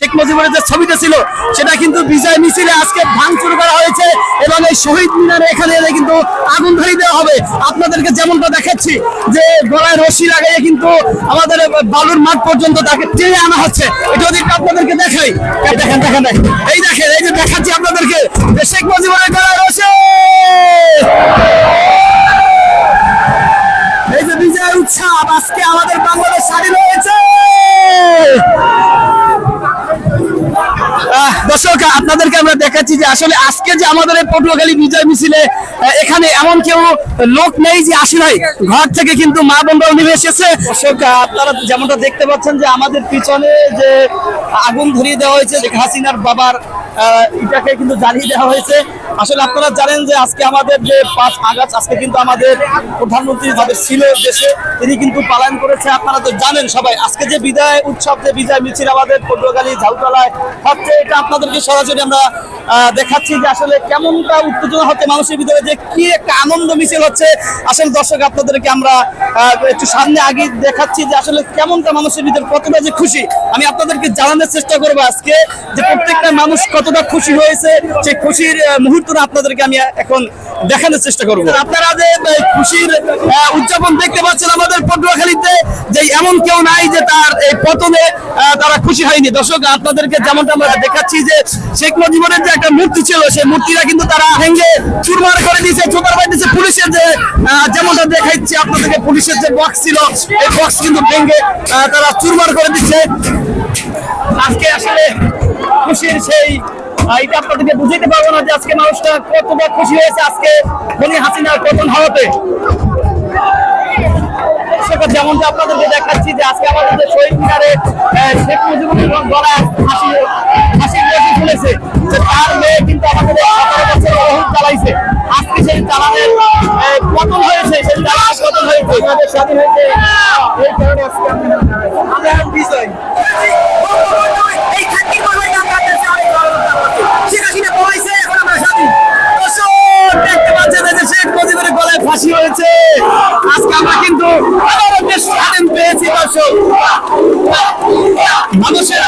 শেখ মুজিবের যে ছবিটা ছিল সেটা কিন্তু বিজয় মিছিলে আজকে ভাঙচুর করা হয়েছে এবং এই শহীদ মিনারে এখানে এনে কিন্তু আগুন ধরিয়ে দেওয়া হবে। আপনাদেরকে যেমনটা দেখাচ্ছি যে গলায় রশি লাগাইয়ে কিন্তু আমাদের বালুর মাঠ পর্যন্ত তাকে টেনে আনা হচ্ছে। এটা যদি আপনাদেরকে দেখাই, দেখেন দেখেন এই দেখেন, এই যে দেখাচ্ছি আপনাদেরকে যে শেখ মুজিবের গলায় রশি, এই যে বিজয় উৎসব, আজকে আমাদের বাংলাদেশ স্বাধীন হয়েছে। দর্শক, আপনাদেরকে আমরা দেখাচ্ছি যে আসলে আজকে যে আমাদের এই পটুয়াখালী বিজয় মিছিলে এখানে এমন কেউ লোক নেই যে আসে নাই, ঘর থেকে কিন্তু মা বোনরাও নেমে এসেছে। দর্শক, আপনারা যেমনটা দেখতে পাচ্ছেন যে আমাদের পিছনে যে আগুন ধরিয়ে দেওয়া হয়েছে শেখ হাসিনার বাবার এটাকে কিন্তু জ্বালিয়ে দেওয়া হয়েছে। আসলে আপনারা জানেন যে আজকে আমাদের যে 5 আগস্ট, আজকে কিন্তু আমাদের প্রধানমন্ত্রী যাদের ছিল দেশে তিনি কিন্তু পালন করেছে। আপনারা তো জানেন সবাই, আজকে যে বিদায় উৎসব, যে বিজয় মিছিল আমাদের পটুয়াখালী ঝাউতলায় হচ্ছে, এটা আপনাদেরকে সরাসরি আমরা দেখাচ্ছি যে আসলে কেমনটা উত্তেজনা হচ্ছে মানুষের ভিতরে, যে কি একটা আনন্দ মিছিল হচ্ছে। আসলে দর্শক, আপনাদেরকে আমরা একটু সামনে আগে দেখাচ্ছি যে আসলে কেমনটা মানুষের ভিতরে, কতটা যে খুশি। আমি আপনাদেরকে জানানোর চেষ্টা করবো আজকে যে প্রত্যেকটা মানুষ কতটা খুশি হয়েছে, সেই খুশির মুহূর্তটা আপনাদেরকে আমি এখন দেখানোর চেষ্টা করবো। আপনারা যে খুশির উদযাপন দেখতে পাচ্ছেন আমাদের পটুয়াখালীতে, যে এমন কেউ নাই যে তার এই পতনে তারা খুশি হয়নি। দর্শক, আপনাদেরকে যেমনটা আমরা দেখাচ্ছি যে শেখ মুজিবের যে একটা মূর্তি ছিল, সেই মূর্তিটা কিন্তু তারা ভেঙে চুরমার করে দিয়েছে, চোতার বাড়ি দিয়েছে। পুলিশের যে যেমনটা দেখাচ্ছি আপনাদেরকে, পুলিশের যে বক্স ছিল এই বক্স কিন্তু ভেঙে তারা চুরমার করে দিচ্ছে। আজকে আসলে খুশির সেই এটা আপনাদেরকে বুঝাইতে পারবো না যে আজকে মানুষটা কতটা খুশি হয়েছে আজকে খনি হাসিনার পতন হওয়াতে। যেমনটা আপনাদেরকে দেখাচ্ছি যে আজকে আমাদের যে শহীদ মিনারে শেখ মুজিবুর গলায় হাসির রশি খুলেছে, যে তার মেয়ে কিন্তু আমাদের 17 বছর অহুত চালাইছে। আজকে সেই চালানের পতন হয়েছে, সেই চালান পতন হয়েছে, আমাদের স্বাধীন হয়েছে। এই কারণে আজকে আমরা বিজয় দেখতে পাচ্ছেন যে শেখ মুজিবের গলায় ফাঁসি হয়েছে। আজকে আমরা কিন্তু স্বাধীন পেয়েছি। দর্শক, মানুষের